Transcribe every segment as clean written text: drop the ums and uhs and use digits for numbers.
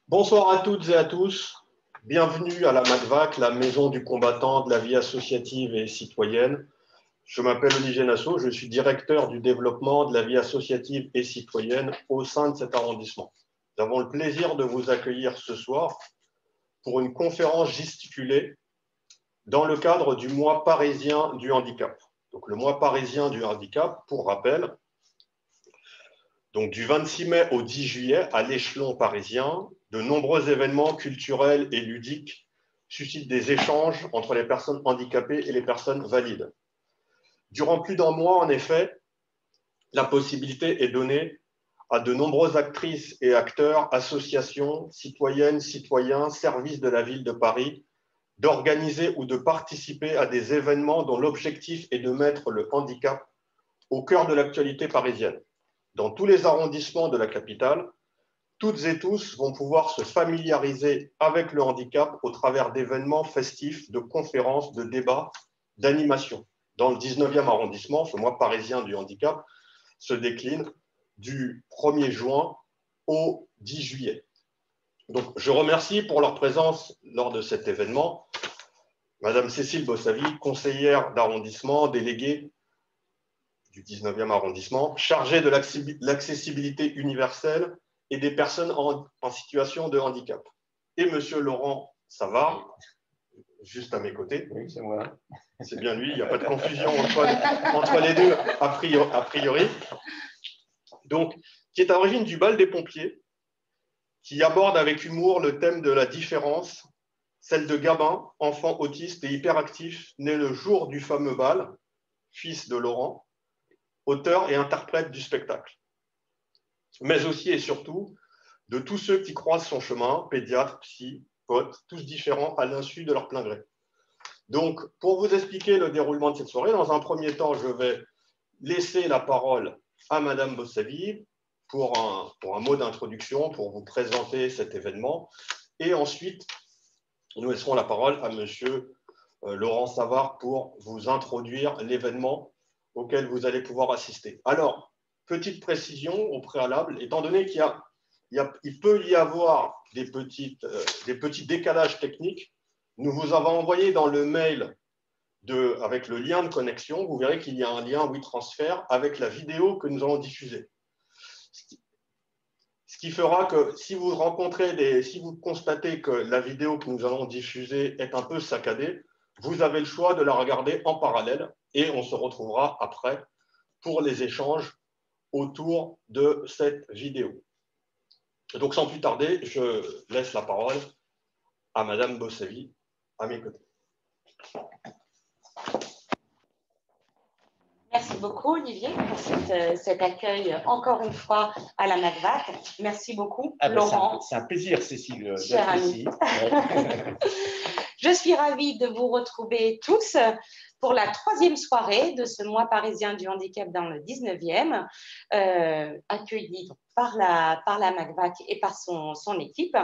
Bonsoir à toutes et à tous. Bienvenue à la MACVAC, la maison du combattant de la vie associative et citoyenne. Je m'appelle Olivier Nassau, je suis directeur du développement de la vie associative et citoyenne au sein de cet arrondissement. Nous avons le plaisir de vous accueillir ce soir pour une conférence gesticulée dans le cadre du mois parisien du handicap. Donc, le mois parisien du handicap, pour rappel, donc du 26 mai au 10 juillet, à l'échelon parisien, de nombreux événements culturels et ludiques suscitent des échanges entre les personnes handicapées et les personnes valides. Durant plus d'un mois, en effet, la possibilité est donnée à de nombreuses actrices et acteurs, associations, citoyennes, citoyens, services de la ville de Paris, d'organiser ou de participer à des événements dont l'objectif est de mettre le handicap au cœur de l'actualité parisienne. Dans tous les arrondissements de la capitale, toutes et tous vont pouvoir se familiariser avec le handicap au travers d'événements festifs, de conférences, de débats, d'animations. Dans le 19e arrondissement, ce mois parisien du handicap se décline du 1er juin au 10 juillet. Donc, je remercie pour leur présence lors de cet événement Madame Cécile Bossavy, conseillère d'arrondissement, déléguée du 19e arrondissement, chargée de l'accessibilité universelle et des personnes en situation de handicap. Et Monsieur Laurent Savard, juste à mes côtés. Oui, c'est moi. C'est bien lui, il n'y a pas de confusion entre les deux, a priori. Donc, qui est à l'origine du bal des pompiers, qui aborde avec humour le thème de la différence, celle de Gabin, enfant autiste et hyperactif, né le jour du fameux bal, fils de Laurent, auteur et interprète du spectacle. Mais aussi et surtout de tous ceux qui croisent son chemin, pédiatres, psy, potes, tous différents à l'insu de leur plein gré. Donc, pour vous expliquer le déroulement de cette soirée, dans un premier temps, je vais laisser la parole à Madame Bossavy pour un mot d'introduction, pour vous présenter cet événement. Et ensuite, nous laisserons la parole à Monsieur Laurent Savard pour vous introduire l'événement auquel vous allez pouvoir assister. Alors, petite précision au préalable, étant donné qu'il peut y avoir des petits décalages techniques, nous vous avons envoyé dans le mail avec le lien de connexion, vous verrez qu'il y a un lien WeTransfer avec la vidéo que nous allons diffuser. Ce qui fera que si vous constatez que la vidéo que nous allons diffuser est un peu saccadée, vous avez le choix de la regarder en parallèle et on se retrouvera après pour les échanges autour de cette vidéo. Donc, sans plus tarder, je laisse la parole à Madame Bossavy, à mes côtés. Merci beaucoup, Olivier, pour cet accueil, encore une fois, à la MACVAC. Merci beaucoup, Laurent. C'est un plaisir, Cécile, cher d'être ami. ici. Je suis ravie de vous retrouver tous pour la 3e soirée de ce mois parisien du handicap dans le 19e, accueilli par la MACVAC et par son équipe.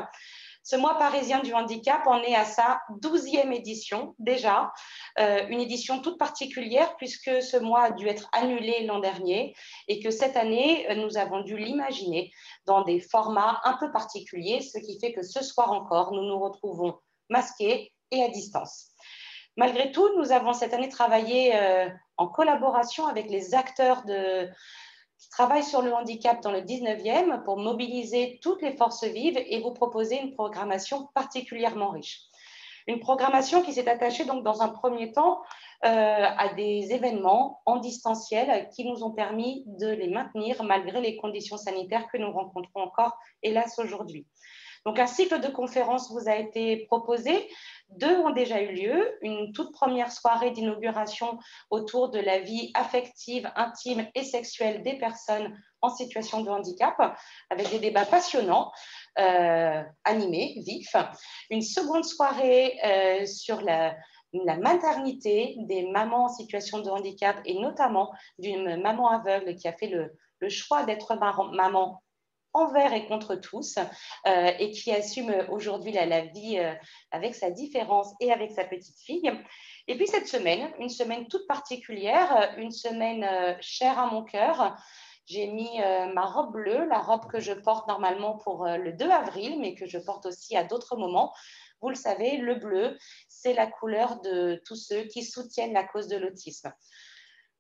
Ce mois parisien du handicap en est à sa 12e édition déjà, une édition toute particulière puisque ce mois a dû être annulé l'an dernier et que cette année, nous avons dû l'imaginer dans des formats un peu particuliers, ce qui fait que ce soir encore, nous nous retrouvons masqués et à distance. Malgré tout, nous avons cette année travaillé en collaboration avec les acteurs qui travaillent sur le handicap dans le 19e pour mobiliser toutes les forces vives et vous proposer une programmation particulièrement riche. Une programmation qui s'est attachée donc dans un premier temps à des événements en distanciel qui nous ont permis de les maintenir malgré les conditions sanitaires que nous rencontrons encore, hélas, aujourd'hui. Donc, un cycle de conférences vous a été proposé. 2 ont déjà eu lieu. Une toute première soirée d'inauguration autour de la vie affective, intime et sexuelle des personnes en situation de handicap, avec des débats passionnants, animés, vifs. Une seconde soirée sur la maternité des mamans en situation de handicap et notamment d'une maman aveugle qui a fait le choix d'être maman envers et contre tous et qui assume aujourd'hui la vie avec sa différence et avec sa petite fille. Et puis cette semaine, une semaine toute particulière, une semaine chère à mon cœur, j'ai mis ma robe bleue, la robe que je porte normalement pour le 2 avril, mais que je porte aussi à d'autres moments. Vous le savez, le bleu, c'est la couleur de tous ceux qui soutiennent la cause de l'autisme.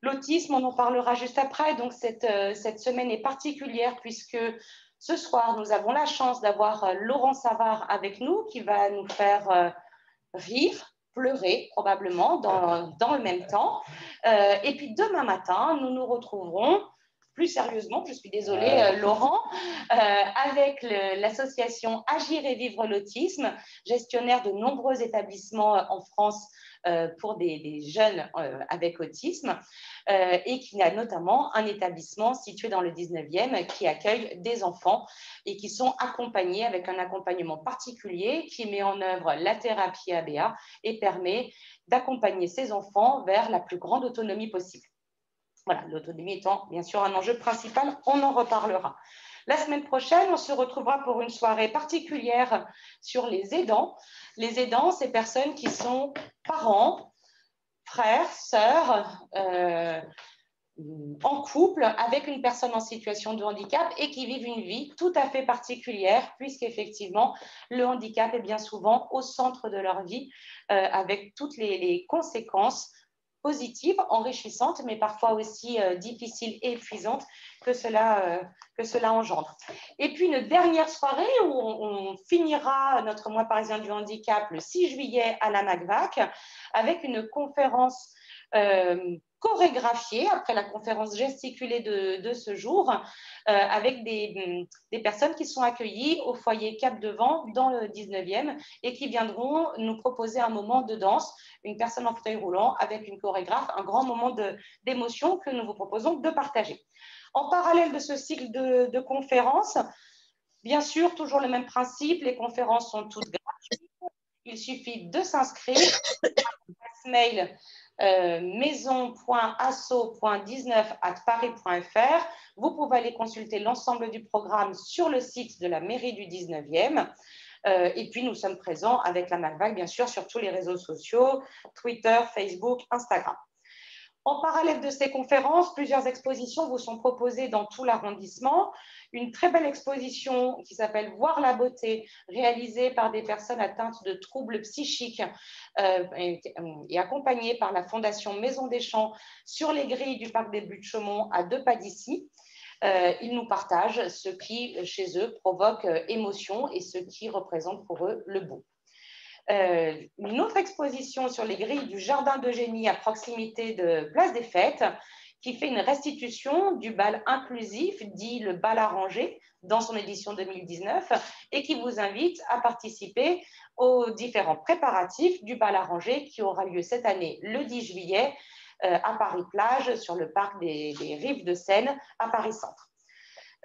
L'autisme, on en parlera juste après, donc cette semaine est particulière puisque ce soir, nous avons la chance d'avoir Laurent Savard avec nous qui va nous faire rire, pleurer probablement dans le même temps. Et puis demain matin, nous nous retrouverons plus sérieusement, je suis désolée Laurent, avec l'association Agir et Vivre l'Autisme, gestionnaire de nombreux établissements en France pour des jeunes avec autisme et qui a notamment un établissement situé dans le 19e qui accueille des enfants et qui sont accompagnés avec un accompagnement particulier qui met en œuvre la thérapie ABA et permet d'accompagner ces enfants vers la plus grande autonomie possible. Voilà, l'autonomie étant bien sûr un enjeu principal, on en reparlera. La semaine prochaine, on se retrouvera pour une soirée particulière sur les aidants. Les aidants, ces personnes qui sont parents, frères, sœurs, en couple avec une personne en situation de handicap et qui vivent une vie tout à fait particulière puisqu'effectivement, le handicap est bien souvent au centre de leur vie avec toutes les conséquences positives, enrichissantes, mais parfois aussi difficiles et épuisantes que cela engendre. Et puis une dernière soirée où on finira notre mois parisien du handicap le 6 juillet à la MACVAC avec une conférence chorégraphiée après la conférence gesticulée de ce jour avec des personnes qui sont accueillies au foyer Cap de Vent dans le 19e et qui viendront nous proposer un moment de danse, une personne en fauteuil roulant avec une chorégraphe, un grand moment d'émotion que nous vous proposons de partager. En parallèle de ce cycle de conférences, bien sûr, toujours le même principe, les conférences sont toutes gratuites. Il suffit de s'inscrire à mail maison.asso.19@paris.fr. Vous pouvez aller consulter l'ensemble du programme sur le site de la mairie du 19e. Et puis, nous sommes présents avec la MACVAC, bien sûr, sur tous les réseaux sociaux, Twitter, Facebook, Instagram. En parallèle de ces conférences, plusieurs expositions vous sont proposées dans tout l'arrondissement. Une très belle exposition qui s'appelle Voir la beauté, réalisée par des personnes atteintes de troubles psychiques et accompagnée par la Fondation Maison des Champs sur les grilles du parc des Buttes-Chaumont à 2 pas d'ici. Ils nous partagent ce qui, chez eux, provoque émotion et ce qui représente pour eux le beau. Une autre exposition sur les grilles du Jardin d'Eugénie à proximité de Place des Fêtes qui fait une restitution du bal inclusif dit le bal arrangé dans son édition 2019 et qui vous invite à participer aux différents préparatifs du bal arrangé qui aura lieu cette année le 10 juillet à Paris-Plage sur le parc des Rives de Seine à Paris-Centre.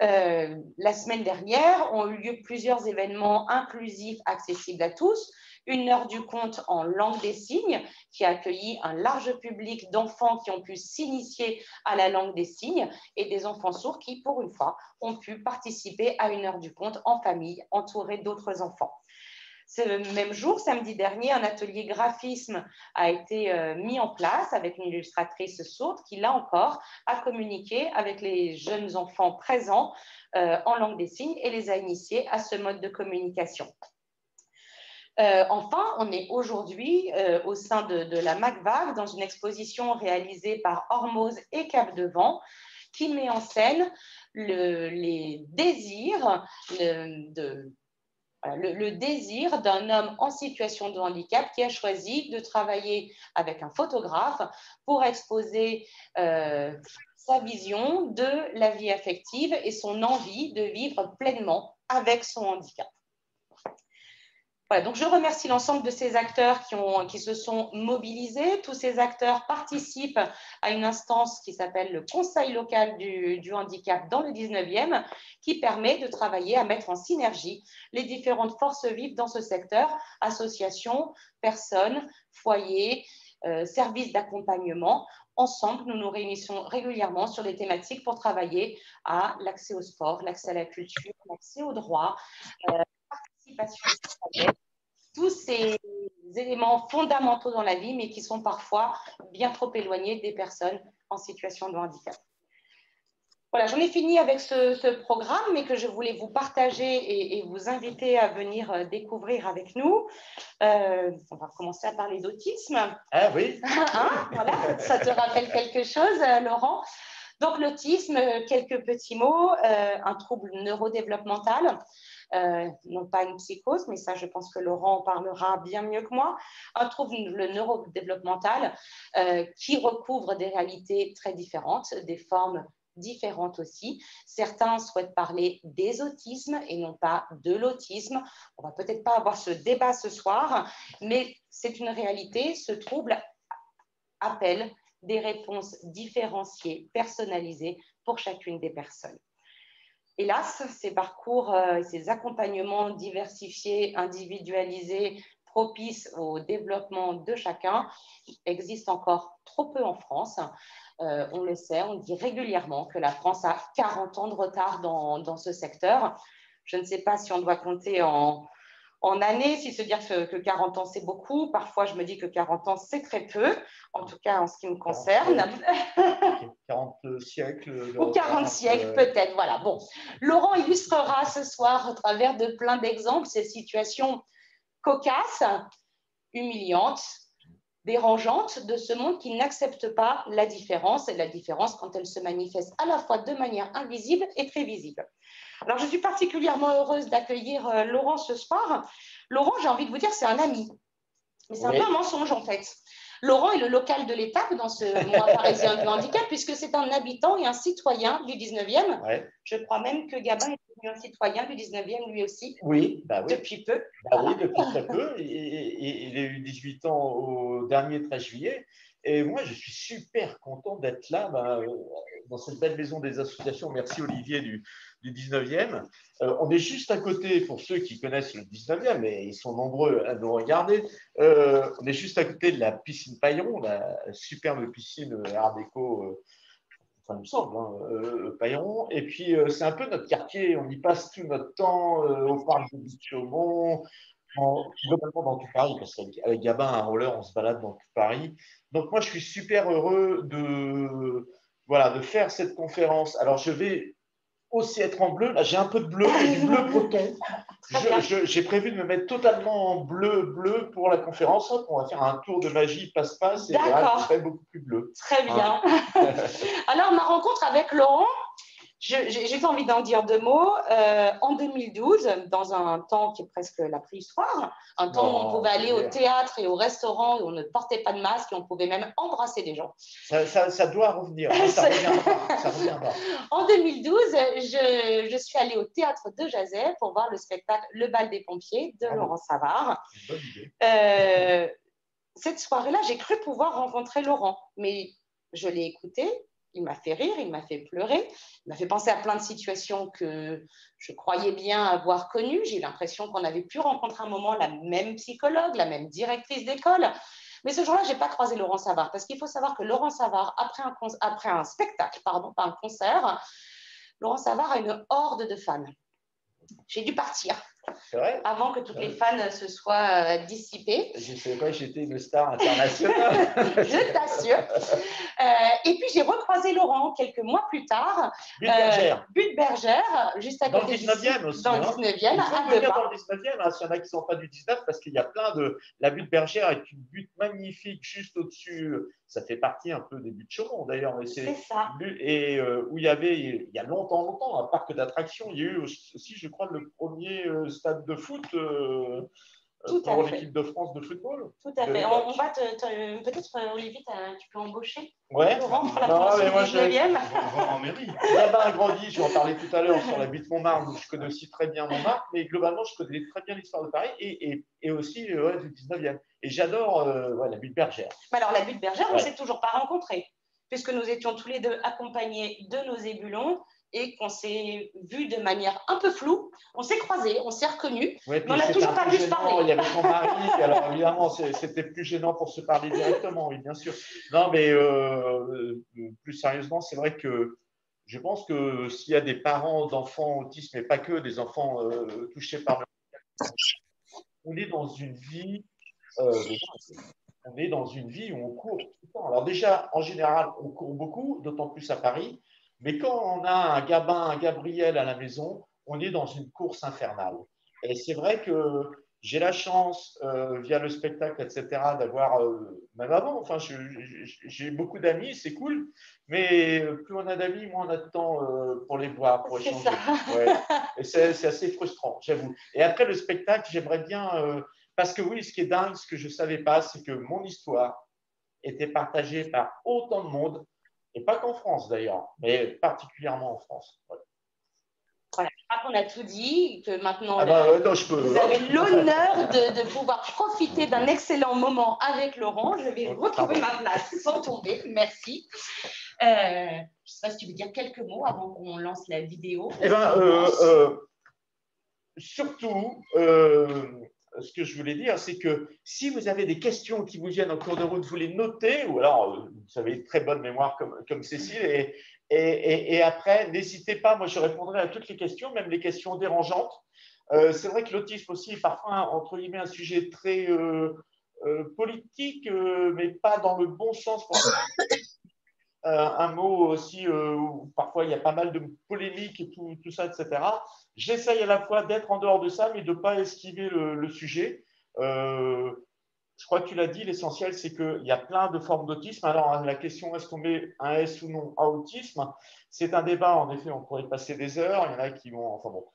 La semaine dernière ont eu lieu plusieurs événements inclusifs accessibles à tous. Une heure du conte en langue des signes qui a accueilli un large public d'enfants qui ont pu s'initier à la langue des signes et des enfants sourds qui, pour une fois, ont pu participer à une heure du conte en famille, entourés d'autres enfants. Ce même jour, samedi dernier, un atelier graphisme a été mis en place avec une illustratrice sourde qui, là encore, a communiqué avec les jeunes enfants présents en langue des signes et les a initiés à ce mode de communication. Enfin, on est aujourd'hui au sein de la MACVAC dans une exposition réalisée par Hormoz et Cap de Vent qui met en scène les désirs le désir d'un homme en situation de handicap qui a choisi de travailler avec un photographe pour exposer sa vision de la vie affective et son envie de vivre pleinement avec son handicap. Voilà, donc je remercie l'ensemble de ces acteurs qui se sont mobilisés. Tous ces acteurs participent à une instance qui s'appelle le Conseil local du handicap dans le 19e, qui permet de travailler à mettre en synergie les différentes forces vives dans ce secteur, associations, personnes, foyers, services d'accompagnement. Ensemble, nous nous réunissons régulièrement sur les thématiques pour travailler à l'accès au sport, l'accès à la culture, l'accès aux droits, tous ces éléments fondamentaux dans la vie, mais qui sont parfois bien trop éloignés des personnes en situation de handicap. Voilà, j'en ai fini avec ce programme, mais que je voulais vous partager et vous inviter à venir découvrir avec nous. On va commencer à parler d'autisme. Ah oui. Hein, voilà, ça te rappelle quelque chose, Laurent? Donc, l'autisme, quelques petits mots, un trouble neurodéveloppemental, non pas une psychose, mais ça, je pense que Laurent en parlera bien mieux que moi, un trouble neurodéveloppemental qui recouvre des réalités très différentes, des formes différentes aussi. Certains souhaitent parler des autismes et non pas de l'autisme. On va peut-être pas avoir ce débat ce soir, mais c'est une réalité. Ce trouble appelle des réponses différenciées, personnalisées pour chacune des personnes. Hélas, ces parcours, ces accompagnements diversifiés, individualisés, propices au développement de chacun, existent encore trop peu en France. On le sait, on dit régulièrement que la France a 40 ans de retard dans ce secteur. Je ne sais pas si on doit compter en années, si se dire que 40 ans, c'est beaucoup. Parfois, je me dis que 40 ans, c'est très peu, en tout cas en ce qui me concerne. 40 siècles. Ou 40 siècles, peut-être. Voilà. Bon, Laurent illustrera ce soir, au travers de plein d'exemples, ces situations cocasses, humiliantes, dérangeantes de ce monde qui n'accepte pas la différence, et la différence quand elle se manifeste à la fois de manière invisible et très visible. Alors, je suis particulièrement heureuse d'accueillir Laurent ce soir. Laurent, j'ai envie de vous dire, c'est un ami. Mais c'est un peu un mensonge, en fait. Laurent est le local de l'étape dans ce mois parisien du handicap, puisque c'est un habitant et un citoyen du 19e. Ouais. Je crois même que Gabin est devenu un citoyen du 19e, lui aussi. Oui, bah oui. Depuis peu. Bah oui, depuis très peu. Et il a eu 18 ans au dernier 13 juillet. Et moi, je suis super content d'être là, dans cette belle maison des associations. Merci Olivier du 19e. On est juste à côté, pour ceux qui connaissent le 19e, et ils sont nombreux à nous regarder, on est juste à côté de la piscine Pailleron, la superbe piscine Art déco, enfin, il me semble, Pailleron. Et puis, c'est un peu notre quartier. On y passe tout notre temps au parc de Chaumont, globalement dans tout Paris, parce qu'avec Gabin, un roller, on se balade dans tout Paris. Donc, moi, je suis super heureux voilà, de faire cette conférence. Alors, je vais aussi être en bleu. Là, j'ai un peu de bleu, mais du bleu breton. J'ai prévu de me mettre totalement en bleu pour la conférence. On va faire un tour de magie passe-passe et là, je serai beaucoup plus bleu. Très bien. Alors, ma rencontre avec Laurent, j'ai envie d'en dire deux mots. En 2012, dans un temps qui est presque la préhistoire, un temps où on pouvait aller au théâtre et au restaurant, où on ne portait pas de masque et on pouvait même embrasser des gens. Ça doit revenir, ça reviendra. En 2012, je suis allée au théâtre de Jazet pour voir le spectacle Le Bal des Pompiers de Laurent Savard. Bonne idée. Cette soirée-là, j'ai cru pouvoir rencontrer Laurent, mais je l'ai écouté. Il m'a fait rire, il m'a fait pleurer, il m'a fait penser à plein de situations que je croyais bien avoir connues. J'ai eu l'impression qu'on avait pu rencontrer un moment la même psychologue, la même directrice d'école. Mais ce jour-là, je n'ai pas croisé Laurent Savard, parce qu'il faut savoir que Laurent Savard, après un spectacle, pardon, pas un concert, Laurent Savard a une horde de fans. J'ai dû partir avant que toutes les fans se soient dissipées. Je ne savais pas que j'étais une star internationale. Je t'assure. Et puis, j'ai recroisé Laurent quelques mois plus tard. Butte-Bergère, juste à côté du 19e aussi. Dans le 19e, à deux pas. Dans le 19e, s'il y en a qui ne sont pas du 19, parce qu'il y a plein de… La Butte-Bergère est une butte magnifique juste au-dessus. Ça fait partie un peu des buttes Chaumont, d'ailleurs. C'est ça. Et où il y avait, il y a longtemps, un parc d'attractions. Il y a eu aussi, je crois, le premier stade de foot pour l'équipe de France de football. Tout à fait. On va peut-être, Olivier, tu peux embaucher Laurent pour la France du 19e. En mairie. Gabin a grandi, je vais en parler tout à l'heure sur la butte Montmartre, donc je connais aussi très bien Montmartre, mais globalement, je connais très bien l'histoire de Paris et aussi du 19e. Et j'adore la butte Bergère. Alors, la butte Bergère, on ne s'est toujours pas rencontrés, puisque nous étions tous les deux accompagnés de nos ébulons et qu'on s'est vus de manière un peu floue. On s'est croisés, on s'est reconnus, mais on n'a toujours pas pu se parler. Il y avait ton mari, alors évidemment, c'était plus gênant pour se parler directement, oui, bien sûr. Non, mais plus sérieusement, c'est vrai que je pense que s'il y a des parents d'enfants autistes, mais pas que, des enfants touchés par le handicap, on est dans une vie… on est dans une vie où on court tout le temps. Alors déjà, en général, on court beaucoup, d'autant plus à Paris. Mais quand on a un Gabin, un Gabriel à la maison, on est dans une course infernale. Et c'est vrai que j'ai la chance, via le spectacle, etc., d'avoir, même avant, enfin, j'ai beaucoup d'amis, c'est cool, mais plus on a d'amis, moins on a de temps pour les voir, pour échanger. Ouais. Et c'est assez frustrant, j'avoue. Et après le spectacle, j'aimerais bien, parce que oui, ce qui est dingue, ce que je ne savais pas, c'est que mon histoire était partagée par autant de monde, et pas qu'en France d'ailleurs, mais particulièrement en France. Ouais. Voilà, je crois qu'on a tout dit, que maintenant Non, je peux. vous avez l'honneur de pouvoir profiter d'un excellent moment avec Laurent. Je vais retrouver ma place sans tomber. Merci. Je ne sais pas si tu veux dire quelques mots avant qu'on lance la vidéo. Eh bien, surtout, ce que je voulais dire, c'est que si vous avez des questions qui vous viennent en cours de route, vous les notez, ou alors vous avez une très bonne mémoire comme Cécile, et après, n'hésitez pas, moi je répondrai à toutes les questions, même les questions dérangeantes. C'est vrai que l'autisme aussi est parfois, entre guillemets, un sujet très politique, mais pas dans le bon sens. Un mot aussi où parfois il y a pas mal de polémiques et tout ça, etc. J'essaye à la fois d'être en dehors de ça, mais de ne pas esquiver le sujet. Je crois que tu l'as dit, l'essentiel, c'est qu'il y a plein de formes d'autisme. Alors, la question, est-ce qu'on met un S ou non à autisme? C'est un débat, en effet, on pourrait y passer des heures. Il y en a qui vont. Enfin bon.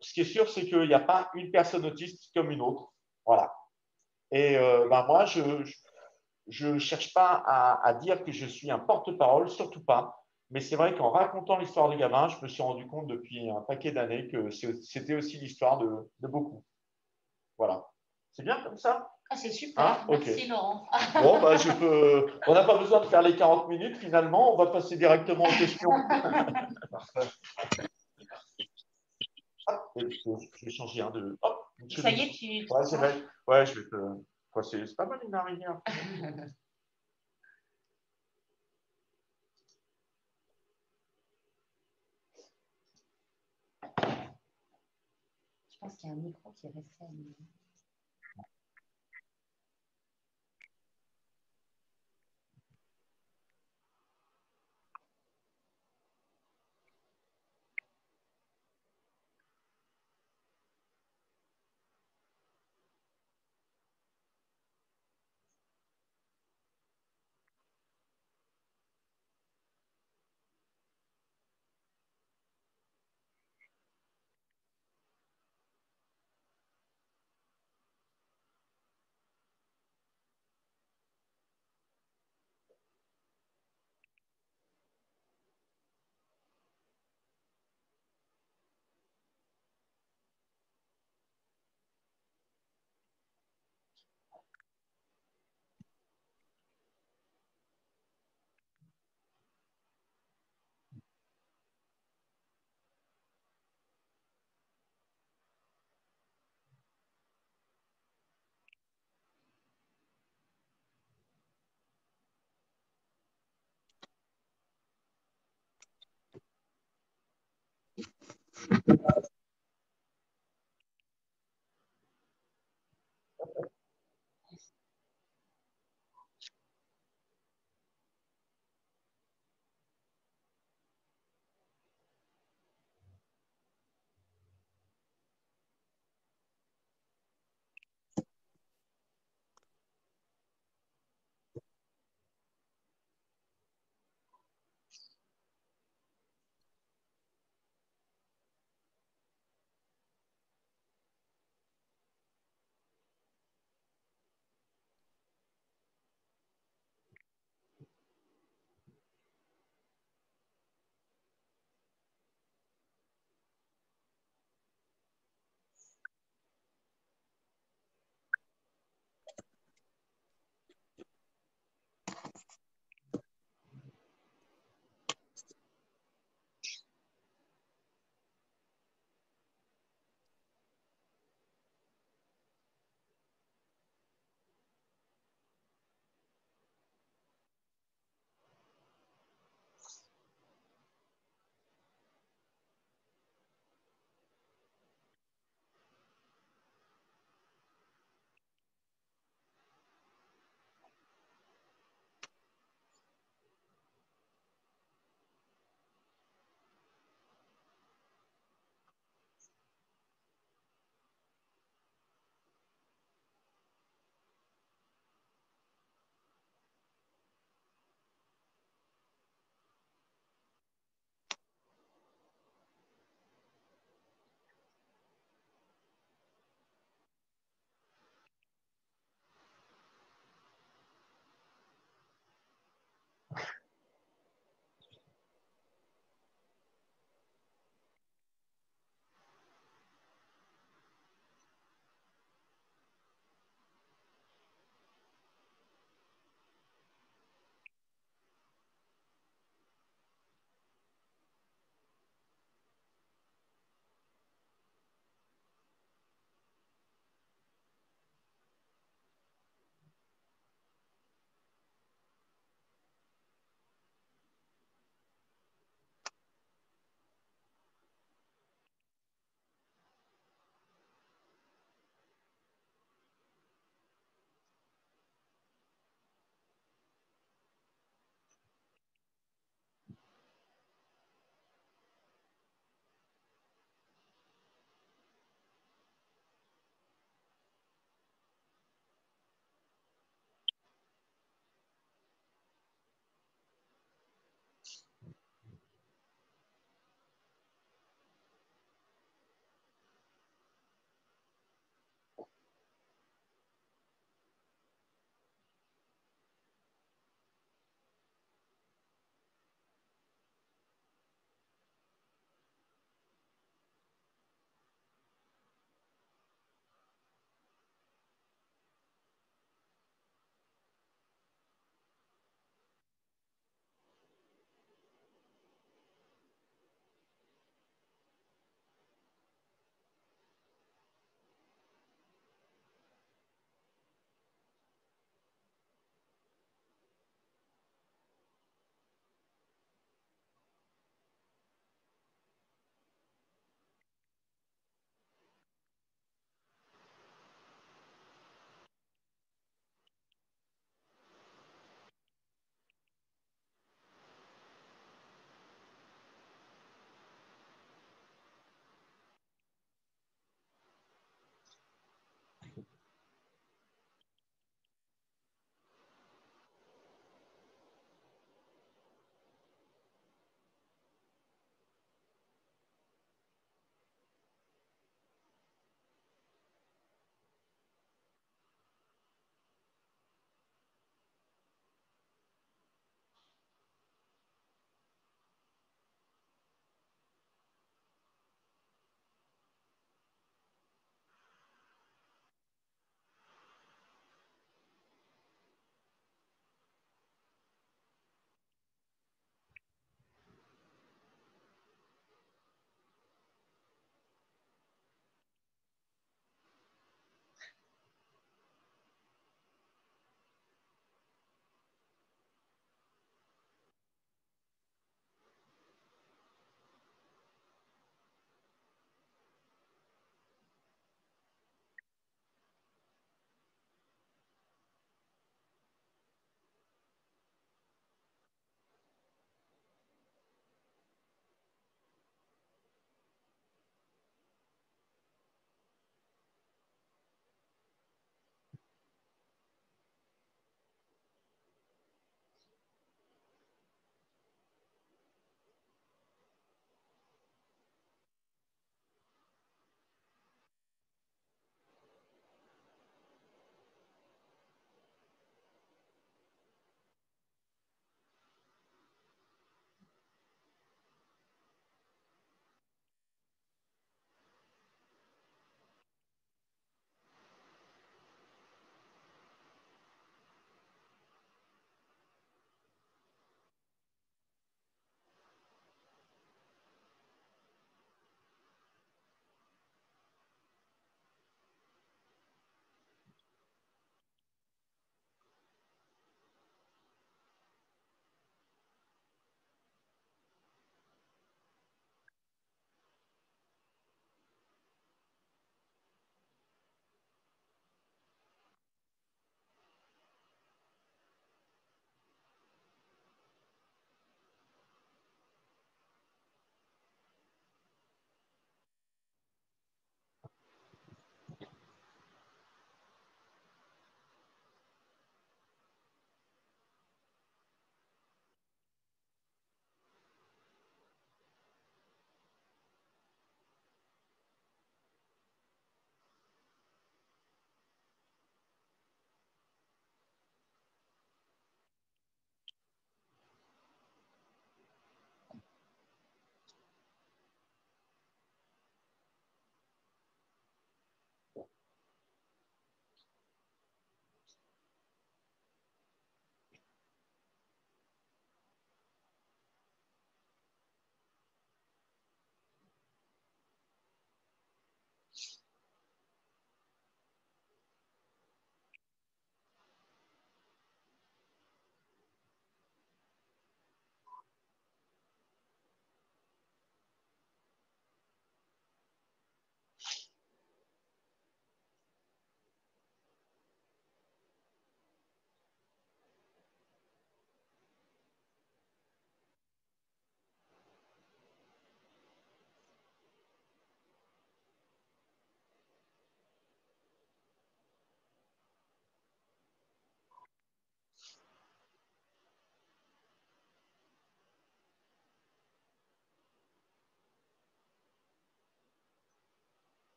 Ce qui est sûr, c'est qu'il n'y a pas une personne autiste comme une autre. Voilà. Et moi, je ne cherche pas à dire que je suis un porte-parole, surtout pas. Mais c'est vrai qu'en racontant l'histoire des gamins, je me suis rendu compte depuis un paquet d'années que c'était aussi l'histoire de beaucoup. Voilà. C'est bien comme ça? Ah, c'est super. Hein, merci, Laurent. Bon, bah, on n'a pas besoin de faire les 40 minutes finalement. On va passer directement aux questions. Hop, je vais changer un de. Hop, ça y est, tu. Ouais, c'est vrai. Ouais, je vais te. Ouais, c'est pas mal une araignée. Je pense qu'il y a un micro qui est resté.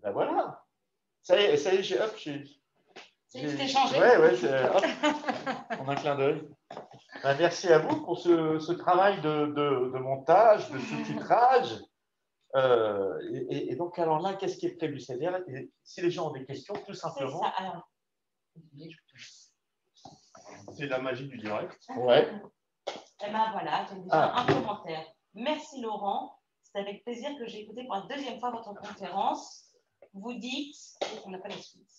Ben voilà. Ça y est, hop, C'est changé. Ouais, hop, en un clin d'œil. Ben, merci à vous pour ce travail de montage, de sous-titrage. Et donc, alors là, qu'est-ce qui est prévu? C'est-à-dire, si les gens ont des questions, tout simplement. C'est ça. Alors, C'est la magie du direct. Ouais. eh ben voilà, j'ai déjà un commentaire. Merci Laurent. C'est avec plaisir que j'ai écouté pour la deuxième fois votre conférence. Vous dites, on n'a pas la suite.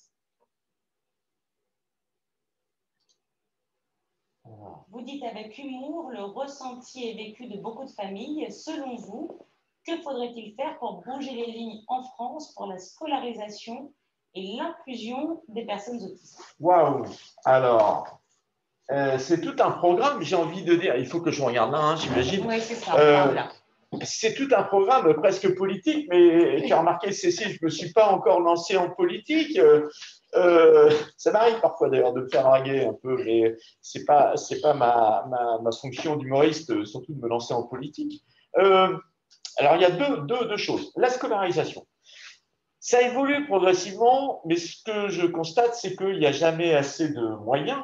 Vous dites avec humour le ressenti et vécu de beaucoup de familles. Selon vous, que faudrait-il faire pour bouger les lignes en France pour la scolarisation et l'inclusion des personnes autistes? Waouh! Alors, c'est tout un programme, j'ai envie de dire. Il faut que je regarde là, hein, j'imagine. Oui, c'est ça. C'est tout un programme presque politique, mais tu as remarqué, Cécile, je ne me suis pas encore lancé en politique. Ça m'arrive parfois d'ailleurs de me faire draguer un peu, mais ce n'est pas ma fonction d'humoriste, surtout de me lancer en politique. Alors, il y a deux choses. La scolarisation. Ça évolue progressivement, mais ce que je constate, c'est qu'il n'y a jamais assez de moyens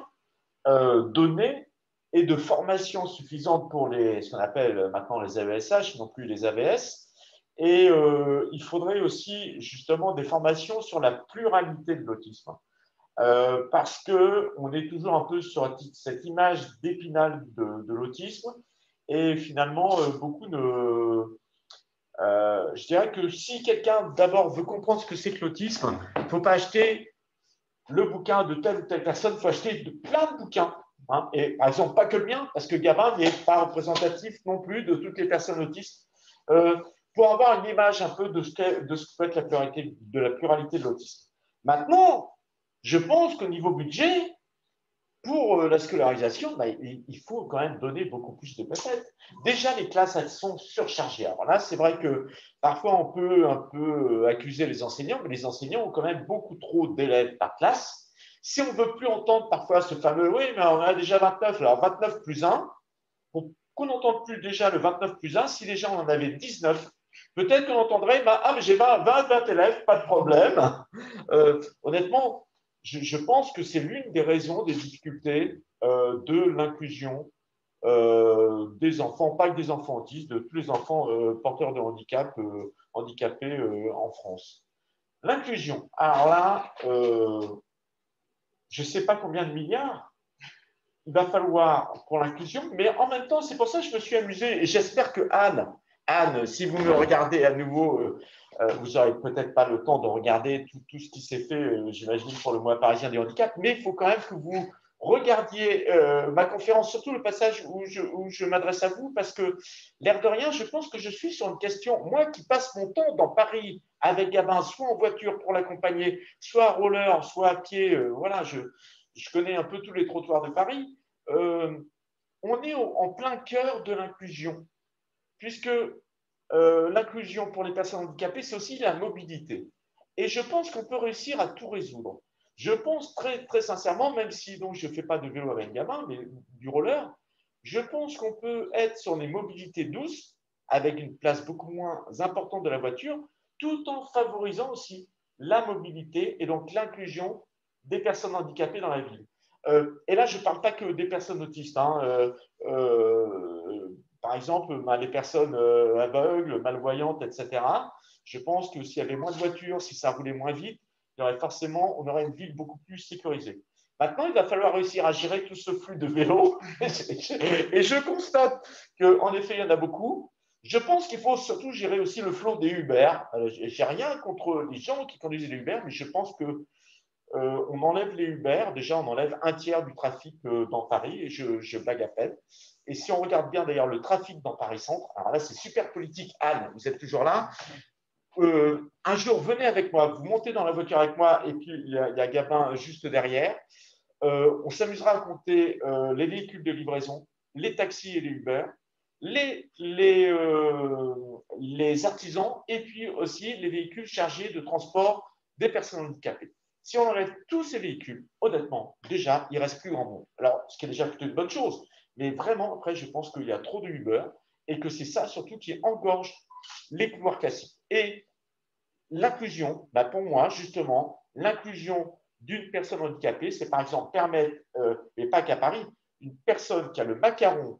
donnés et de formation suffisante pour ce qu'on appelle maintenant les AESH, non plus les AVS. Et il faudrait aussi justement des formations sur la pluralité de l'autisme. Parce qu'on est toujours un peu sur cette image d'épinal de l'autisme. Et finalement, beaucoup ne... je dirais que si quelqu'un d'abord veut comprendre ce que c'est que l'autisme, il ne faut pas acheter le bouquin de telle ou telle personne, il faut acheter plein de bouquins. Hein. Et par exemple, pas que le mien, parce que Gabin n'est pas représentatif non plus de toutes les personnes autistes, pour avoir une image un peu de ce que peut être la pluralité de l'autisme. Maintenant, je pense qu'au niveau budget, pour la scolarisation, il faut quand même donner beaucoup plus de placettes. Déjà, les classes, elles sont surchargées. Alors là, c'est vrai que parfois, on peut un peu accuser les enseignants, mais les enseignants ont quand même beaucoup trop d'élèves par classe. Si on ne veut plus entendre parfois ce fameux « oui, mais on a déjà 29, alors 29 plus 1 », pour qu'on n'entende plus déjà le 29 plus 1, si les gens en avaient 19, peut-être qu'on entendrait « ah, mais j'ai 20 élèves, pas de problème ». Honnêtement, je pense que c'est l'une des raisons des difficultés de l'inclusion des enfants, pas que des enfants autistes, de tous les enfants porteurs de handicap, handicapés en France. L'inclusion, alors là, je ne sais pas combien de milliards il va falloir pour l'inclusion, mais en même temps, c'est pour ça que je me suis amusé et j'espère que Anne, si vous me regardez à nouveau, vous n'aurez peut-être pas le temps de regarder tout ce qui s'est fait, j'imagine, pour le mois parisien du handicap, mais il faut quand même que vous regardiez ma conférence, surtout le passage où je m'adresse à vous, parce que, l'air de rien, je pense que je suis sur une question, moi qui passe mon temps dans Paris avec Gabin, soit en voiture pour l'accompagner, soit à roller, soit à pied, voilà, je connais un peu tous les trottoirs de Paris, on est en plein cœur de l'inclusion, puisque l'inclusion pour les personnes handicapées, c'est aussi la mobilité. Et je pense qu'on peut réussir à tout résoudre. Je pense très, très sincèrement, même si donc, je ne fais pas de vélo avec gamin, mais du roller, je pense qu'on peut être sur les mobilités douces, avec une place beaucoup moins importante de la voiture, tout en favorisant aussi la mobilité et donc l'inclusion des personnes handicapées dans la ville. Et là, je ne parle pas que des personnes autistes. Hein, par exemple, les personnes aveugles, malvoyantes, etc. Je pense que s'il y avait moins de voitures, si ça roulait moins vite, on aurait une ville beaucoup plus sécurisée. Maintenant, il va falloir réussir à gérer tout ce flux de vélos. Et je constate qu'en effet, il y en a beaucoup. Je pense qu'il faut surtout gérer aussi le flot des Uber. Je n'ai rien contre les gens qui conduisent les Uber, mais je pense que on enlève les Uber, déjà on enlève un tiers du trafic dans Paris, et je blague à peine. Et si on regarde bien d'ailleurs le trafic dans Paris-Centre, alors là c'est super politique, Anne, vous êtes toujours là. Un jour, venez avec moi, vous montez dans la voiture avec moi, et puis il y a Gabin juste derrière. On s'amusera à compter les véhicules de livraison, les taxis et les Uber, les artisans et puis aussi les véhicules chargés de transport des personnes handicapées. Si on enlève tous ces véhicules, honnêtement, déjà, il ne reste plus grand monde. Alors, ce qui est déjà plutôt une bonne chose, mais vraiment, après, je pense qu'il y a trop de Uber et que c'est ça surtout qui engorge les couloirs classiques. Et l'inclusion, bah pour moi, justement, l'inclusion d'une personne handicapée, c'est par exemple permettre, et pas qu'à Paris, une personne qui a le macaron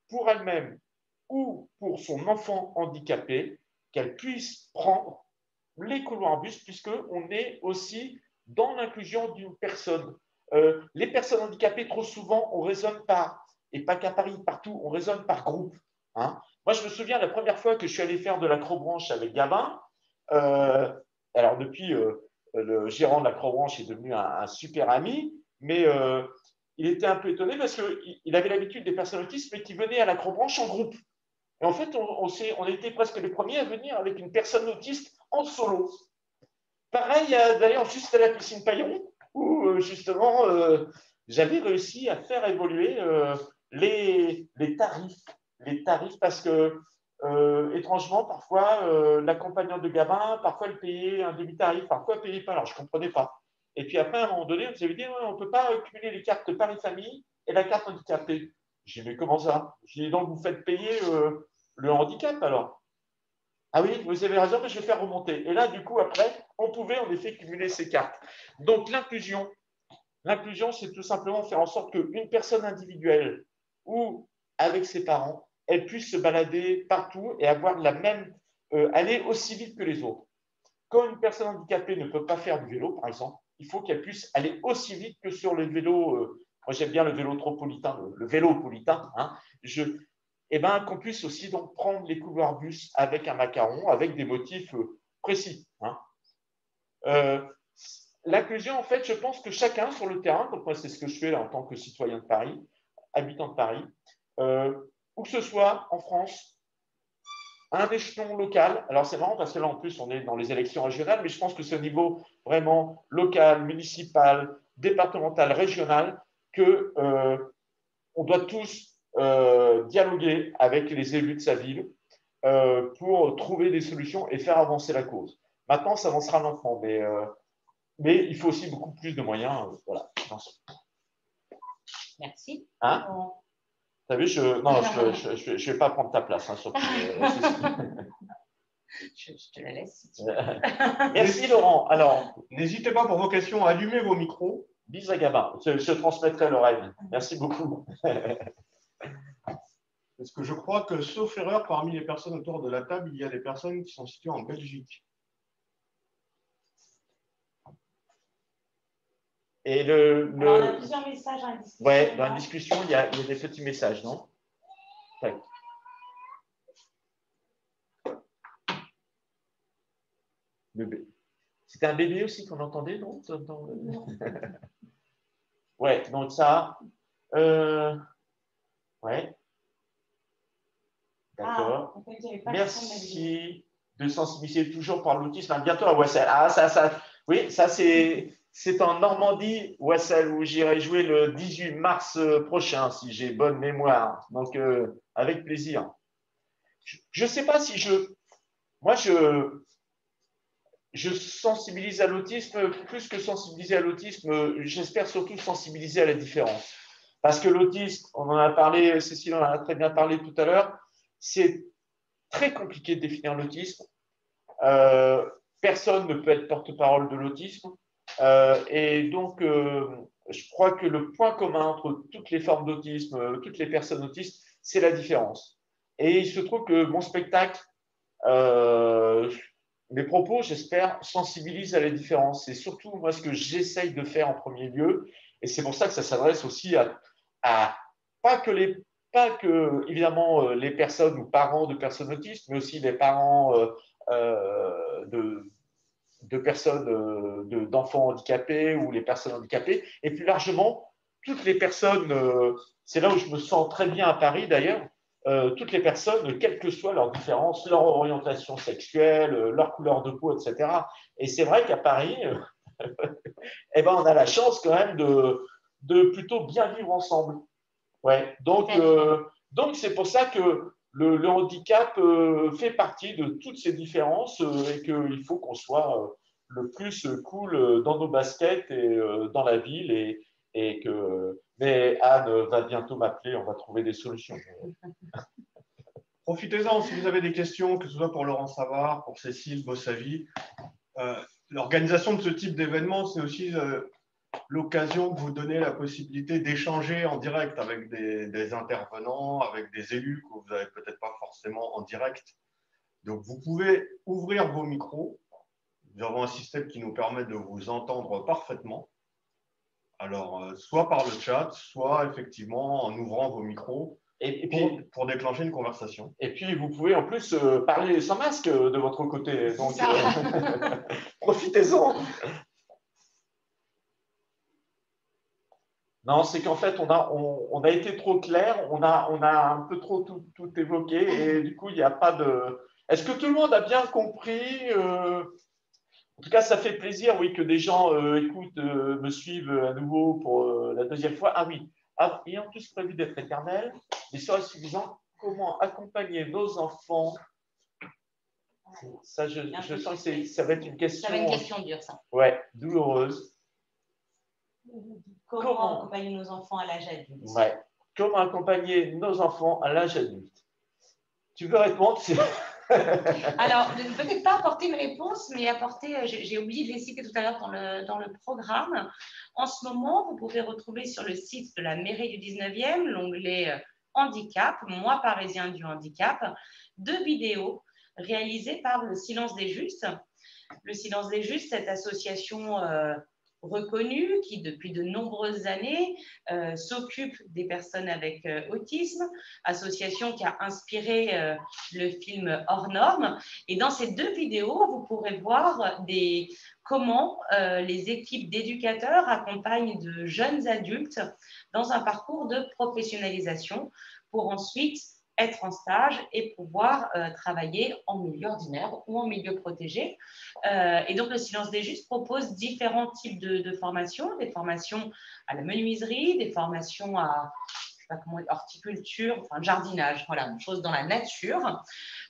pour elle-même ou pour son enfant handicapé, qu'elle puisse prendre les couloirs en bus, puisqu'on est aussi dans l'inclusion d'une personne. Les personnes handicapées, trop souvent, on raisonne par, et pas qu'à Paris, partout, on raisonne par groupe. Hein. Moi, je me souviens la première fois que je suis allé faire de l'acrobranche avec Gabin. Alors, depuis, le gérant de l'acrobranche est devenu un super ami, mais il était un peu étonné parce qu'il avait l'habitude des personnes autistes, mais qui venaient à l'acrobranche en groupe. Et en fait, on était presque les premiers à venir avec une personne autiste en solo. Pareil, d'ailleurs, juste à la piscine Paillon, où justement, j'avais réussi à faire évoluer les tarifs. Les tarifs, parce que, étrangement, parfois, l'accompagnant de Gabin, parfois, elle payait un demi-tarif, parfois, elle ne payait pas. Alors, je ne comprenais pas. Et puis après, à un moment donné, on nous avait dit on ne peut pas cumuler les cartes Paris-Famille et la carte handicapée. J'ai dit mais comment ça? J'ai dit donc, vous faites payer le handicap alors? Ah oui, vous avez raison, mais je vais faire remonter. Et là, du coup, après, on pouvait en effet cumuler ces cartes. Donc, l'inclusion, c'est tout simplement faire en sorte qu'une personne individuelle ou avec ses parents, elle puisse se balader partout et avoir la même, aller aussi vite que les autres. Quand une personne handicapée ne peut pas faire du vélo, par exemple, il faut qu'elle puisse aller aussi vite que sur le vélo. Moi, j'aime bien le vélo tropolitain, le vélopolitain. Hein, et ben, qu'on puisse aussi donc prendre les couloirs bus avec un macaron, avec des motifs précis. Hein. L'inclusion, en fait, je pense que chacun sur le terrain, donc moi c'est ce que je fais là en tant que citoyen de Paris, habitant de Paris, où que ce soit en France, à un échelon local. Alors c'est marrant parce que là en plus on est dans les élections régionales, mais je pense que c'est au niveau vraiment local, municipal, départemental, régional, que on doit tous dialoguer avec les élus de sa ville pour trouver des solutions et faire avancer la cause. Maintenant, ça avancera lentement, mais il faut aussi beaucoup plus de moyens. Voilà. Merci. Hein? T'as vu, je vais pas prendre ta place, hein, surtout. Je te la laisse si tu veux. Merci Laurent. Alors, n'hésitez pas pour vos questions à allumer vos micros. Bis à Gabin. Je transmettrai l'oreille. Merci beaucoup. Parce que je crois que, sauf erreur, parmi les personnes autour de la table, il y a des personnes qui sont situées en Belgique. Et Alors, on a plusieurs messages en discussion. Ouais, dans la discussion, il y a des petits messages, non? Tac. C'était un bébé aussi qu'on entendait, non? Ouais, donc ça. Ouais. D'accord. Merci de sensibiliser toujours par l'autisme. Bientôt à Wassel. Ah, oui, ça c'est en Normandie, Wassel, où j'irai jouer le 18 mars prochain, si j'ai bonne mémoire. Donc, avec plaisir. Je ne sais pas si moi, je sensibilise à l'autisme, plus que sensibiliser à l'autisme, j'espère surtout sensibiliser à la différence. Parce que l'autisme, on en a parlé, Cécile en a très bien parlé tout à l'heure, c'est très compliqué de définir l'autisme. Personne ne peut être porte-parole de l'autisme. Et donc, je crois que le point commun entre toutes les formes d'autisme, toutes les personnes autistes, c'est la différence. Et il se trouve que mon spectacle, mes propos, j'espère, sensibilisent à la différence. C'est surtout moi ce que j'essaye de faire en premier lieu. Et c'est pour ça que ça s'adresse aussi à pas que évidemment les personnes ou parents de personnes autistes, mais aussi les parents de personnes, d'enfants handicapés ou les personnes handicapées, et plus largement, toutes les personnes, c'est là où je me sens très bien à Paris d'ailleurs, toutes les personnes, quelle que soit leur différence, leur orientation sexuelle, leur couleur de peau, etc. Et c'est vrai qu'à Paris, eh ben, on a la chance quand même de plutôt bien vivre ensemble. Ouais. Donc, c'est pour ça que le handicap fait partie de toutes ces différences et qu'il faut qu'on soit le plus cool dans nos baskets et dans la ville. Mais Anne va bientôt m'appeler, on va trouver des solutions. Profitez-en si vous avez des questions, que ce soit pour Laurent Savard, pour Cécile Bossavi. L'organisation de ce type d'événement, c'est aussi l'occasion de vous donner la possibilité d'échanger en direct avec des intervenants, avec des élus que vous n'avez peut-être pas forcément en direct. Donc, vous pouvez ouvrir vos micros. Nous avons un système qui nous permet de vous entendre parfaitement. Alors, soit par le chat, soit effectivement en ouvrant vos micros et puis, pour déclencher une conversation. Et puis, vous pouvez en plus parler sans masque de votre côté. Donc, profitez-en. Non, c'est qu'en fait, on a été trop clair, on a un peu trop tout évoqué et du coup, il n'y a pas de… Est-ce que tout le monde a bien compris En tout cas, ça fait plaisir, oui, que des gens écoutent, me suivent à nouveau pour la deuxième fois. Ah oui, et en plus prévu d'être éternel, mais serait suffisant. Comment accompagner nos enfants? Ça, je sens que ça va être une question… Ça va être une question dure, ça. Ouais, douloureuse. Comment accompagner nos enfants à l'âge adulte? Ouais. Comment accompagner nos enfants à l'âge adulte? Tu veux répondre? Alors, peut-être pas apporter une réponse, mais apporter, j'ai oublié de les citer tout à l'heure dans le programme. En ce moment, vous pouvez retrouver sur le site de la mairie du 19e, l'onglet handicap, mois parisien du handicap, 2 vidéos réalisées par le Silence des Justes. Le Silence des Justes, cette association reconnue qui, depuis de nombreuses années, s'occupe des personnes avec autisme, association qui a inspiré le film Hors Normes. Et dans ces 2 vidéos, vous pourrez voir comment les équipes d'éducateurs accompagnent de jeunes adultes dans un parcours de professionnalisation pour ensuite être en stage et pouvoir travailler en milieu ordinaire ou en milieu protégé. Et donc, le Silence des Justes propose différents types de formations, des formations à la menuiserie, des formations à horticulture, enfin jardinage, voilà, une chose dans la nature.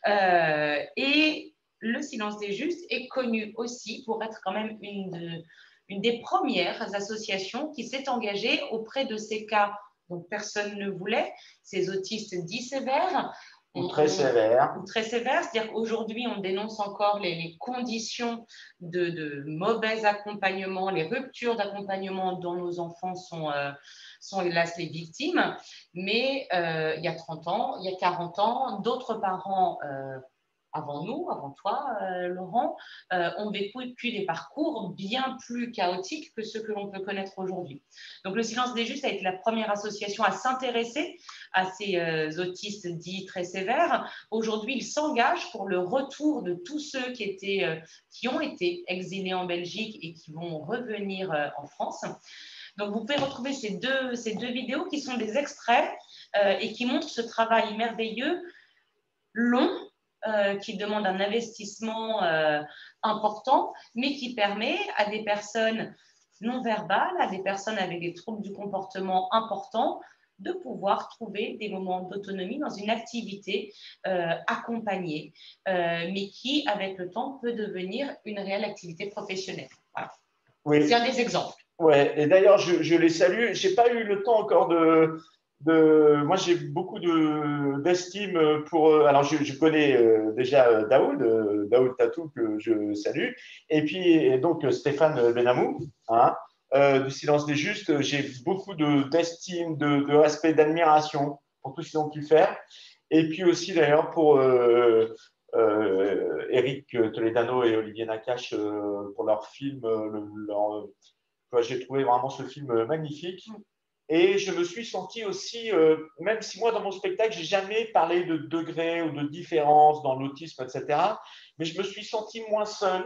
Et le Silence des Justes est connu aussi pour être quand même une des premières associations qui s'est engagée auprès de ces cas dont personne ne voulait, ces autistes dits sévères. Ou très sévères. Très sévères, c'est-à-dire qu'aujourd'hui, on dénonce encore les conditions de mauvais accompagnement, les ruptures d'accompagnement dont nos enfants sont hélas les victimes. Mais il y a 30 ans, il y a 40 ans, d'autres parents avant nous, avant toi, Laurent, ont vécu des parcours bien plus chaotiques que ceux que l'on peut connaître aujourd'hui. Donc, le Silence des Justes a été la première association à s'intéresser à ces autistes dits très sévères. Aujourd'hui, ils s'engagent pour le retour de tous ceux qui ont été exilés en Belgique et qui vont revenir en France. Donc, vous pouvez retrouver ces deux vidéos qui sont des extraits et qui montrent ce travail merveilleux, long, qui demande un investissement important, mais qui permet à des personnes non verbales, à des personnes avec des troubles du comportement importants, de pouvoir trouver des moments d'autonomie dans une activité accompagnée, mais qui, avec le temps, peut devenir une réelle activité professionnelle. Voilà. Oui. C'est un des exemples. Ouais, et d'ailleurs, je les salue. Je n'ai pas eu le temps encore moi, j'ai beaucoup d'estime pour… Alors, je connais déjà Daoud Tatou, que je salue, et puis donc Stéphane Benamou, hein, du Silence des Justes. J'ai beaucoup d'estime, de respect, d'admiration pour tout ce qu'ils ont pu faire. Et puis aussi, d'ailleurs, pour Eric Toledano et Olivier Nakache pour leur film. J'ai trouvé vraiment ce film magnifique. Et je me suis senti aussi, même si moi, dans mon spectacle, je n'ai jamais parlé de degrés ou de différences dans l'autisme, etc., mais je me suis senti moins seul,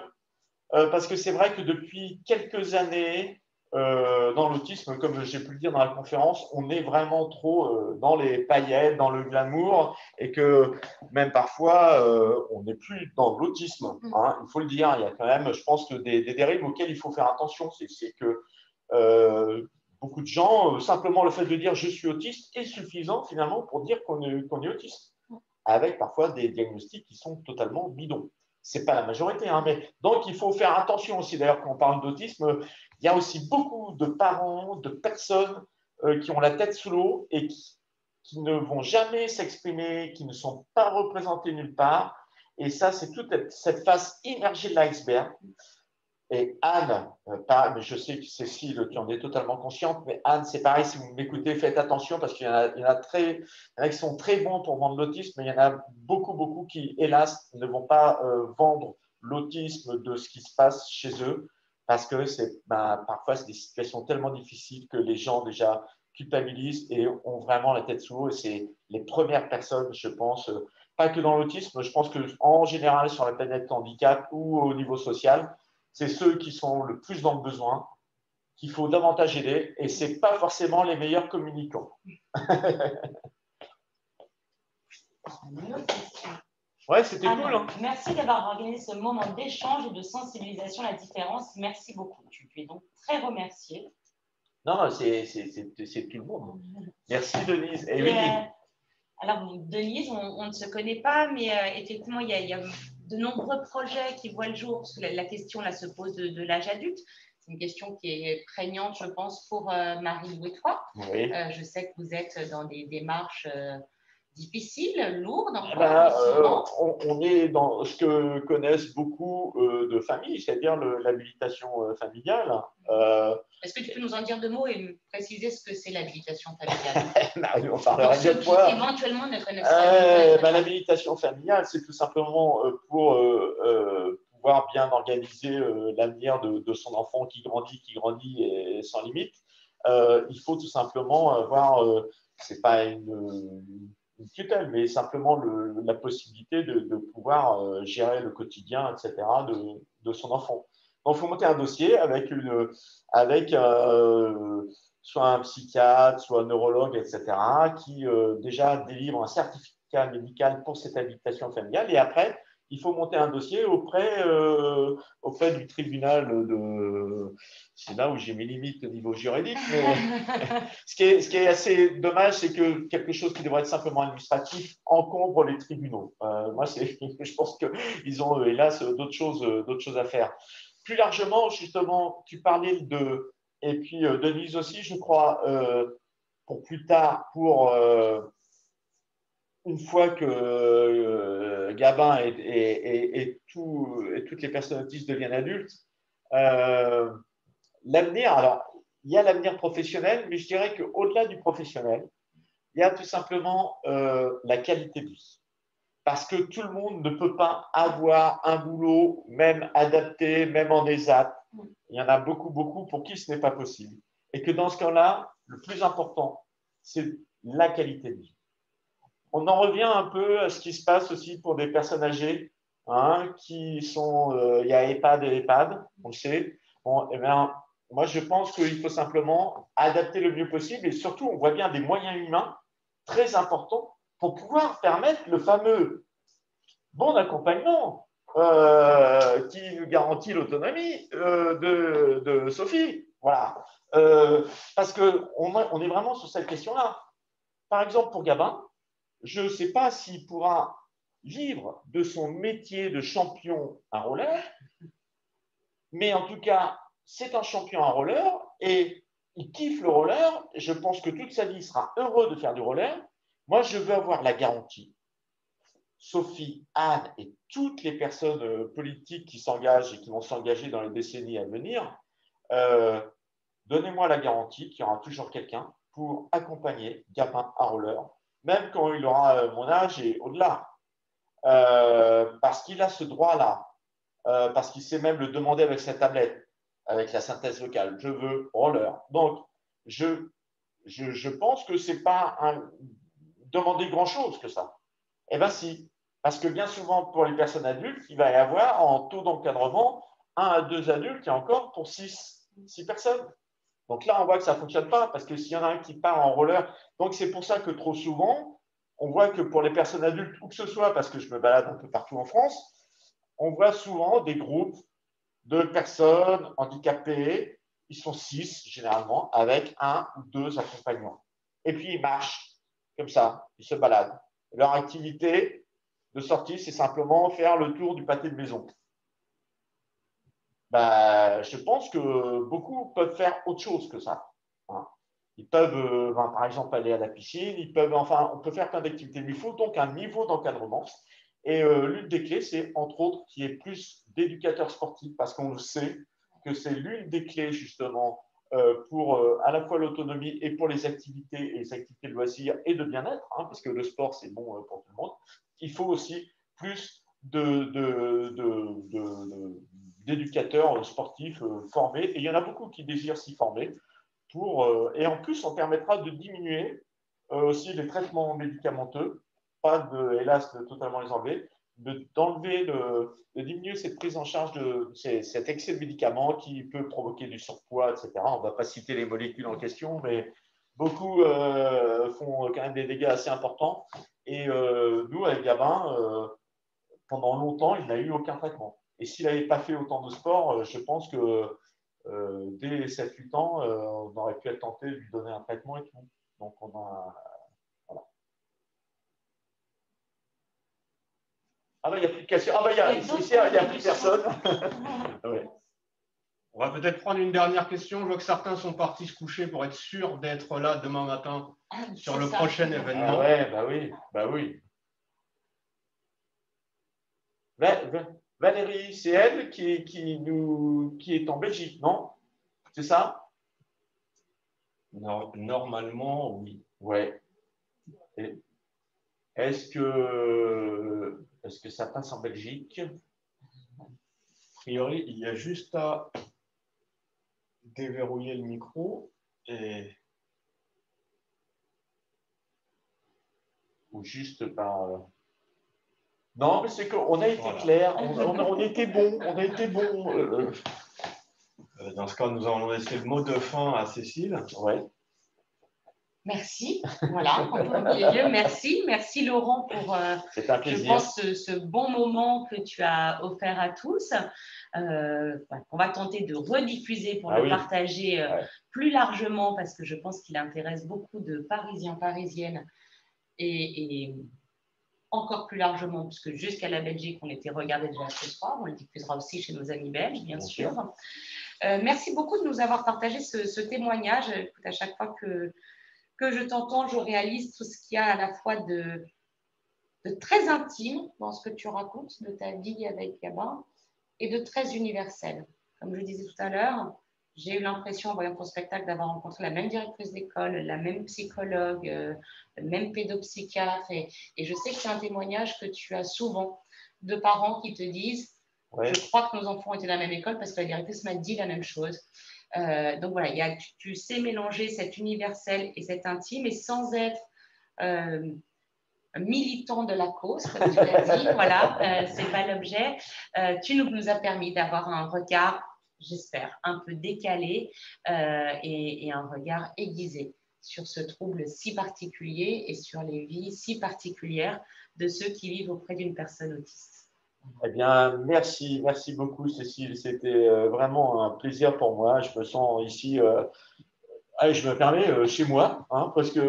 parce que c'est vrai que depuis quelques années, dans l'autisme, comme j'ai pu le dire dans la conférence, on est vraiment trop dans les paillettes, dans le glamour, et que même parfois, on n'est plus dans l'autisme. Hein, il faut le dire, il y a quand même, je pense, que des dérives auxquelles il faut faire attention. C'est que… beaucoup de gens, simplement le fait de dire je suis autiste est suffisant finalement pour dire qu'on est autiste, avec parfois des diagnostics qui sont totalement bidons. Ce n'est pas la majorité, hein, mais donc il faut faire attention aussi. D'ailleurs, quand on parle d'autisme, il y a aussi beaucoup de parents, de personnes qui ont la tête sous l'eau et qui ne vont jamais s'exprimer, qui ne sont pas représentés nulle part. Et ça, c'est toute cette face immergée de l'iceberg. Et Anne, mais je sais que Cécile, tu en es totalement consciente, mais Anne, c'est pareil, si vous m'écoutez, faites attention parce qu'il y en a qui sont très bons pour vendre l'autisme, mais il y en a beaucoup, beaucoup qui, hélas, ne vont pas vendre l'autisme de ce qui se passe chez eux parce que parfois, c'est des situations tellement difficiles que les gens déjà culpabilisent et ont vraiment la tête sous l'eau. Et c'est les premières personnes, je pense, pas que dans l'autisme, je pense qu'en général, sur la planète handicap ou au niveau social, c'est ceux qui sont le plus dans le besoin, qu'il faut davantage aider, et ce n'est pas forcément les meilleurs communicants. Ouais, c'était cool. Hein. Merci d'avoir organisé ce moment d'échange et de sensibilisation à la différence. Merci beaucoup. Tu es donc très remerciée. Non, c'est tout le monde. Merci, Denise. Et oui. Alors, Denise, on ne se connaît pas, mais effectivement, il y a de nombreux projets qui voient le jour, parce que la question là se pose de l'âge adulte. C'est une question qui est prégnante, je pense, pour Marie et toi. Oui. Je sais que vous êtes dans des démarches difficiles, lourdes. On est dans ce que connaissent beaucoup de familles, c'est-à-dire l'habilitation familiale. Est-ce que tu peux nous en dire deux mots et préciser ce que c'est l'habilitation familiale? On parlera pour ceux de qui fois. Éventuellement ne connaissent pas. L'habilitation familiale, c'est tout simplement pour pouvoir bien organiser l'avenir de son enfant qui grandit et sans limite. Il faut tout simplement avoir, c'est pas une tutelle, mais simplement la possibilité de pouvoir gérer le quotidien, etc., de son enfant. Donc, il faut monter un dossier avec soit un psychiatre, soit un neurologue, etc., qui déjà délivre un certificat médical pour cette habilitation familiale. Et après, il faut monter un dossier auprès du tribunal de… C'est là où j'ai mes limites au niveau juridique. Mais ce qui est assez dommage, c'est que quelque chose qui devrait être simplement administratif encombre les tribunaux. Moi, je pense qu'ils ont, hélas, d'autres choses à faire. Plus largement, justement, tu parlais de… Et puis, Denise aussi, je crois, pour plus tard, une fois que Gabin et toutes les personnes autistes deviennent adultes, l'avenir, alors, il y a l'avenir professionnel, mais je dirais qu'au-delà du professionnel, il y a tout simplement la qualité de vie. Parce que tout le monde ne peut pas avoir un boulot, même adapté, même en ESAT. Il y en a beaucoup, beaucoup pour qui ce n'est pas possible. Et que dans ce cas-là, le plus important, c'est la qualité de vie. On en revient un peu à ce qui se passe aussi pour des personnes âgées, hein, qui sont… il y a EHPAD et EHPAD, on le sait. Bon, eh bien, moi, je pense qu'il faut simplement adapter le mieux possible et surtout, on voit bien des moyens humains très importants pour pouvoir permettre le fameux bon accompagnement qui nous garantit l'autonomie de Sophie. Voilà. Parce qu'on est vraiment sur cette question-là. Par exemple, pour Gabin, je ne sais pas s'il pourra vivre de son métier de champion à roller, mais en tout cas, c'est un champion à roller et il kiffe le roller. Je pense que toute sa vie, il sera heureux de faire du roller. Moi, je veux avoir la garantie. Sophie, Anne et toutes les personnes politiques qui s'engagent et qui vont s'engager dans les décennies à venir, donnez-moi la garantie qu'il y aura toujours quelqu'un pour accompagner Gabin à roller, même quand il aura mon âge et au-delà. Parce qu'il a ce droit-là, parce qu'il sait même le demander avec sa tablette, avec la synthèse vocale. Je veux roller. Donc, je pense que ce n'est pas demander grand-chose que ça. Eh bien, si. Parce que bien souvent, pour les personnes adultes, il va y avoir en taux d'encadrement 1 à 2 adultes et encore pour 6 personnes. Donc là, on voit que ça ne fonctionne pas parce que s'il y en a un qui part en roller, donc c'est pour ça que trop souvent, on voit que pour les personnes adultes, où que ce soit, parce que je me balade un peu partout en France, on voit souvent des groupes de personnes handicapées ils sont 6 généralement, avec 1 ou 2 accompagnants. Et puis, ils marchent comme ça, ils se baladent. Leur activité de sortie, c'est simplement faire le tour du pâté de maison. Ben, je pense que beaucoup peuvent faire autre chose que ça. Hein. Ils peuvent, par exemple, aller à la piscine, on peut faire plein d'activités. Mais il faut donc un niveau d'encadrement. Et l'une des clés, c'est entre autres qu'il y ait plus d'éducateurs sportifs, parce qu'on sait que c'est l'une des clés justement pour à la fois l'autonomie et pour les activités de loisirs et de bien-être, hein, parce que le sport, c'est bon pour tout le monde. Il faut aussi plus d'éducateurs sportifs formés, et il y en a beaucoup qui désirent s'y former. Et en plus, on permettra de diminuer aussi les traitements médicamenteux, pas de, hélas, de totalement les enlever, de diminuer cette prise en charge de cet excès de médicaments qui peut provoquer du surpoids, etc. On ne va pas citer les molécules en question, mais beaucoup font quand même des dégâts assez importants. Et nous, avec Gabin, pendant longtemps, il n'a eu aucun traitement. Et s'il n'avait pas fait autant de sport, je pense que dès 7-8 ans, on aurait pu être tenté de lui donner un traitement et tout. Donc, on a. Voilà. Ah, ben, il n'y a plus de question. Ah, ben, il n'y a plus personne. Ouais. On va peut-être prendre une dernière question. Je vois que certains sont partis se coucher pour être sûrs d'être là demain matin sur le prochain événement. Ah ouais, bah oui, bah oui. Valérie, c'est elle qui est en Belgique, non? C'est ça? Normalement, oui. Ouais. Est-ce que ça passe en Belgique? A priori, il y a juste à déverrouiller le micro et. Ou juste par. Non, mais c'est qu'on a été clair, on était bon, on a été bon. Dans ce cas, nous allons laisser le mot de fin à Cécile. Ouais. Merci. Voilà, en premier lieu, merci. Merci Laurent pour, je pense, ce bon moment que tu as offert à tous. On va tenter de rediffuser pour le partager plus largement parce que je pense qu'il intéresse beaucoup de Parisiens, Parisiennes et encore plus largement, puisque jusqu'à la Belgique, on était regardé déjà ce soir. On le diffusera aussi chez nos amis belges, bien sûr. Merci beaucoup de nous avoir partagé ce témoignage. Écoute, à chaque fois que je t'entends, je réalise tout ce qu'il y a à la fois de très intime dans ce que tu racontes de ta vie avec Gabin et de très universel. Comme je disais tout à l'heure, j'ai eu l'impression, en voyant ton spectacle, d'avoir rencontré la même directrice d'école, la même psychologue, le même pédopsychiatre. Et je sais que c'est un témoignage que tu as souvent de parents qui te disent je crois que nos enfants étaient dans la même école parce que la directrice m'a dit la même chose. Donc voilà, tu sais mélanger cet universel et cet intime et sans être militant de la cause, comme tu l'as dit. Voilà, c'est pas l'objet. Tu nous as permis d'avoir un regard, j'espère, un peu décalé et un regard aiguisé sur ce trouble si particulier et sur les vies si particulières de ceux qui vivent auprès d'une personne autiste. Eh bien, merci beaucoup, Cécile. C'était vraiment un plaisir pour moi. Je me sens ici, je me permets, chez moi, hein, parce que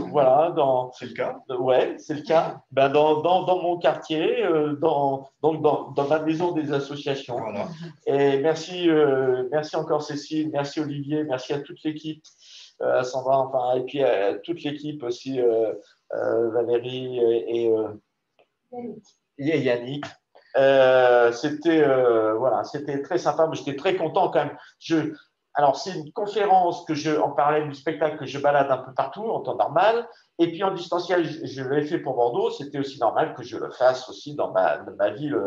voilà, c'est le cas. Ouais, c'est le cas. Ben, dans mon quartier, dans ma maison des associations. Voilà. Et merci encore, Cécile. Merci, Olivier. Merci à toute l'équipe. À Sandra, enfin, et puis à toute l'équipe aussi, Valérie et Yannick. C'était très sympa, mais j'étais très content quand même. Alors, c'est une conférence en parallèle du spectacle que je balade un peu partout en temps normal. Et puis en distanciel, je l'ai fait pour Bordeaux. C'était aussi normal que je le fasse aussi dans ma ville,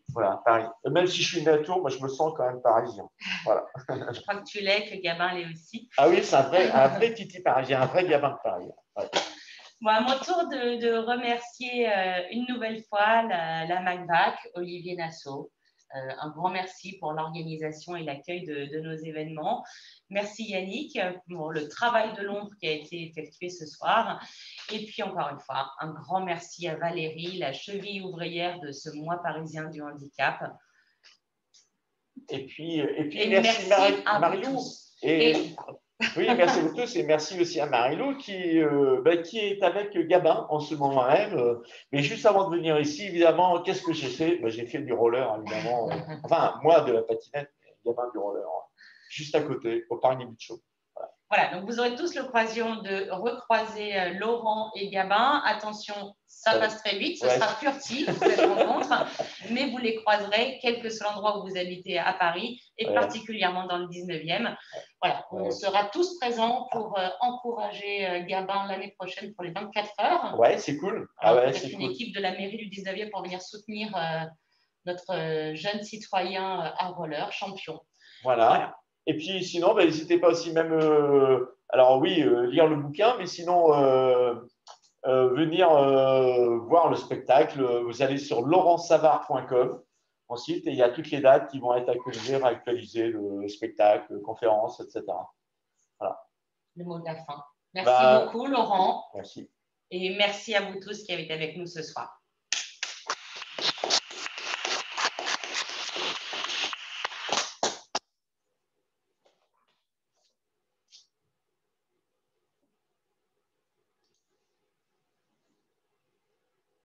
voilà, Paris. Même si je suis né à Tours, moi je me sens quand même parisien. Voilà. Je crois que tu l'es, que Gabin l'est aussi. Ah oui, c'est un vrai titi parisien, un vrai Gabin de Paris. Ouais. Bon, à mon tour de remercier une nouvelle fois la MACVAC, Olivier Nassau. Un grand merci pour l'organisation et l'accueil de nos événements. Merci Yannick pour le travail de l'ombre qui a été effectué ce soir. Et puis encore une fois, un grand merci à Valérie, la cheville ouvrière de ce mois parisien du handicap. Et puis merci à Marilou. vous tous. Oui, merci à vous tous et merci aussi à Marilou qui est avec Gabin en ce moment même. Mais juste avant de venir ici, évidemment, qu'est-ce que j'ai fait? J'ai fait du roller, évidemment. Enfin, moi, de la patinette, Gabin du roller. Juste à côté, au Paris Beach Show. Voilà, donc vous aurez tous l'occasion de recroiser Laurent et Gabin. Attention, ça passe très vite, ce sera furtif cette rencontre, mais vous les croiserez quel que soit l'endroit où vous habitez à Paris et particulièrement dans le 19e. Voilà, on sera tous présents pour encourager Gabin l'année prochaine pour les 24 heures. Ouais, c'est cool. C'est une équipe de la mairie du 19e pour venir soutenir notre jeune citoyen à roller, champion. Voilà. Et puis sinon, n'hésitez pas aussi même, alors oui, lire le bouquin, mais sinon venir voir le spectacle. Vous allez sur laurentsavard.com, mon site, et il y a toutes les dates qui vont être actualisées, le spectacle, conférences, etc. Voilà. Le mot de la fin. Merci beaucoup, Laurent. Merci. Et merci à vous tous qui avez été avec nous ce soir.